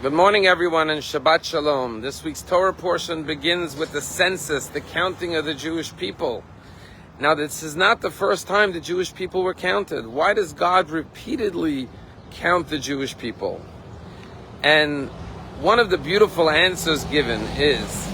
Good morning, everyone, and Shabbat Shalom. This week's Torah portion begins with the census, the counting of the Jewish people. Now, this is not the first time the Jewish people were counted. Why does God repeatedly count the Jewish people? And one of the beautiful answers given is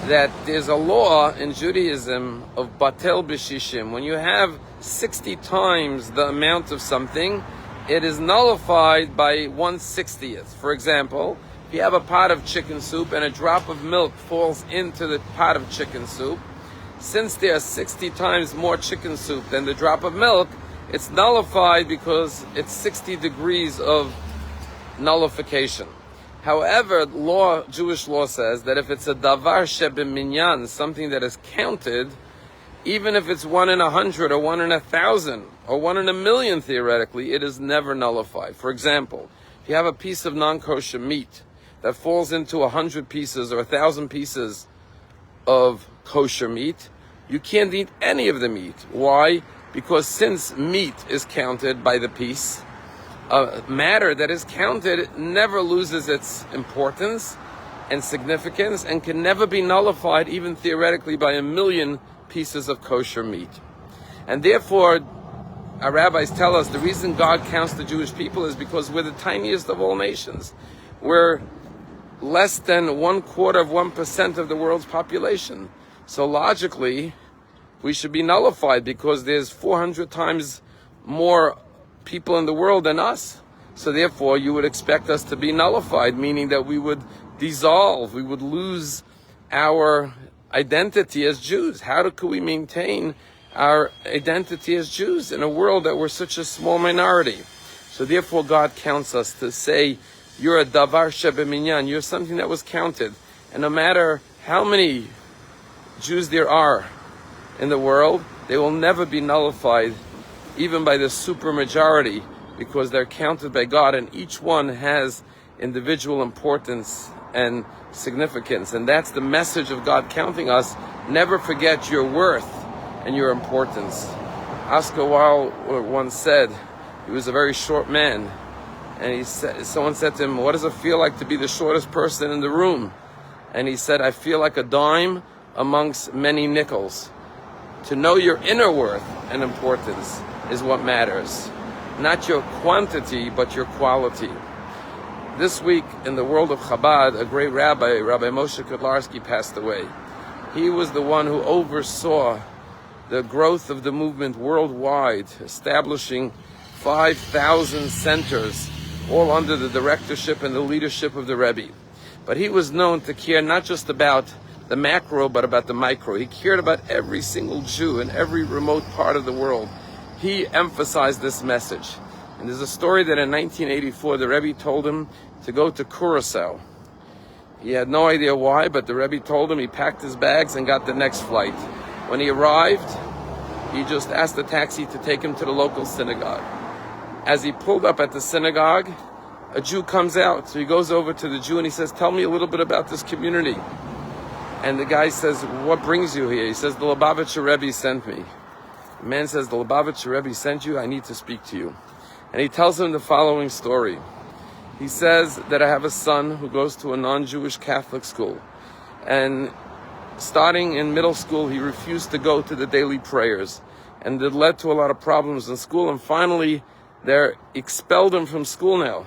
that there's a law in Judaism of batel b'shishim. When you have 60 times the amount of something, it is nullified by 1/60th. For example, if you have a pot of chicken soup and a drop of milk falls into the pot of chicken soup, since there are 60 times more chicken soup than the drop of milk, it's nullified because it's 60 degrees of nullification. However, Jewish law says that if it's a davar shebeminyan, something that is counted, even if it's 1 in 100 or 1 in 1,000 or 1 in 1,000,000, theoretically, it is never nullified. For example, if you have a piece of non-kosher meat that falls into 100 pieces or 1,000 pieces of kosher meat, you can't eat any of the meat. Why? Because since meat is counted by the piece, matter that is counted never loses its importance and significance and can never be nullified, even theoretically, by 1,000,000 pieces of kosher meat. And therefore, our rabbis tell us the reason God counts the Jewish people is because we're the tiniest of all nations. We're less than 1/4% of the world's population. So logically, we should be nullified because there's 400 times more people in the world than us. So therefore, you would expect us to be nullified, meaning that we would dissolve, we would lose our identity as Jews. How could we maintain our identity as Jews in a world that we're such a small minority? So therefore, God counts us to say, you're a davar shebeminyan, you're something that was counted. And no matter how many Jews there are in the world, they will never be nullified, even by the supermajority, because they're counted by God, and each one has individual importance and significance. And that's the message of God counting us. Never forget your worth and your importance. Oscar Wilde once said, he was a very short man, and someone said to him, what does it feel like to be the shortest person in the room? And he said, I feel like a dime amongst many nickels. To know your inner worth and importance is what matters. Not your quantity, but your quality. This week, in the world of Chabad, a great rabbi, Rabbi Moshe passed away. He was the one who oversaw the growth of the movement worldwide, establishing 5,000 centers, all under the directorship and the leadership of the Rabbi. But he was known to care not just about the macro, but about the micro. He cared about every single Jew in every remote part of the world. He emphasized this message. And there's a story that in 1984, the Rebbe told him to go to Curacao. He had no idea why, but the Rebbe told him. He packed his bags and got the next flight. When he arrived, he just asked the taxi to take him to the local synagogue. As he pulled up at the synagogue, a Jew comes out. So he goes over to the Jew and he says, tell me a little bit about this community. And the guy says, what brings you here? He says, the Lubavitcher Rebbe sent me. The man says, the Lubavitcher Rebbe sent you? I need to speak to you. And he tells him the following story. He says that I have a son who goes to a non-Jewish Catholic school. And starting in middle school, he refused to go to the daily prayers. And it led to a lot of problems in school. And finally, they expelled him from school now,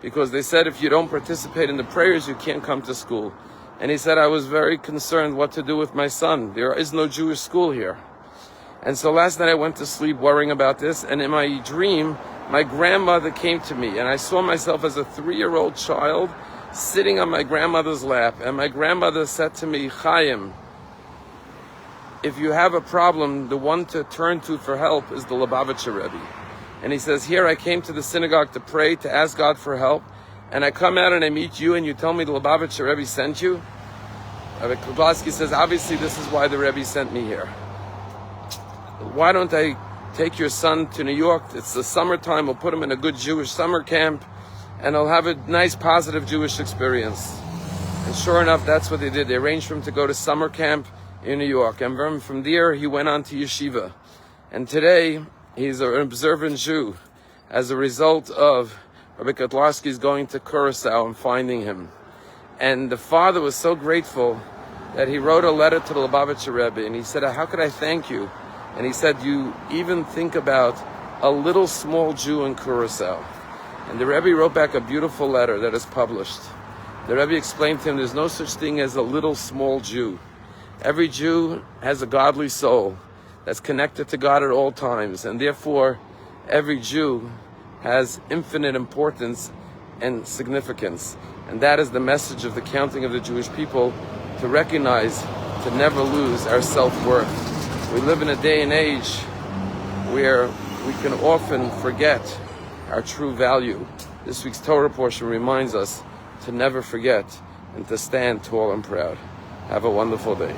because they said, if you don't participate in the prayers, you can't come to school. And he said, I was very concerned what to do with my son. There is no Jewish school here. And so last night I went to sleep worrying about this, and in my dream, my grandmother came to me, and I saw myself as a 3-year-old child sitting on my grandmother's lap, and my grandmother said to me, Chaim, if you have a problem, the one to turn to for help is the Lubavitcher Rebbe. And he says, here I came to the synagogue to pray, to ask God for help, and I come out and I meet you, and you tell me the Lubavitcher Rebbe sent you? Rabbi Kuglaski says, obviously this is why the Rebbe sent me here. Why don't I take your son to New York? It's the summertime. We'll put him in a good Jewish summer camp, and he'll have a nice, positive Jewish experience. And sure enough, that's what they did. They arranged for him to go to summer camp in New York. And from there, he went on to yeshiva. And today, he's an observant Jew as a result of Rabbi Kotlarski is going to Curacao and finding him. And the father was so grateful that he wrote a letter to the Lubavitcher Rebbe, and he said, how could I thank you? And he said, you even think about a little small Jew in Curacao. And the Rebbe wrote back a beautiful letter that is published. The Rebbe explained to him there's no such thing as a little small Jew. Every Jew has a godly soul that's connected to God at all times, and therefore every Jew has infinite importance and significance. And that is the message of the counting of the Jewish people, to recognize, to never lose our self-worth. We live in a day and age where we can often forget our true value. This week's Torah portion reminds us to never forget and to stand tall and proud. Have a wonderful day.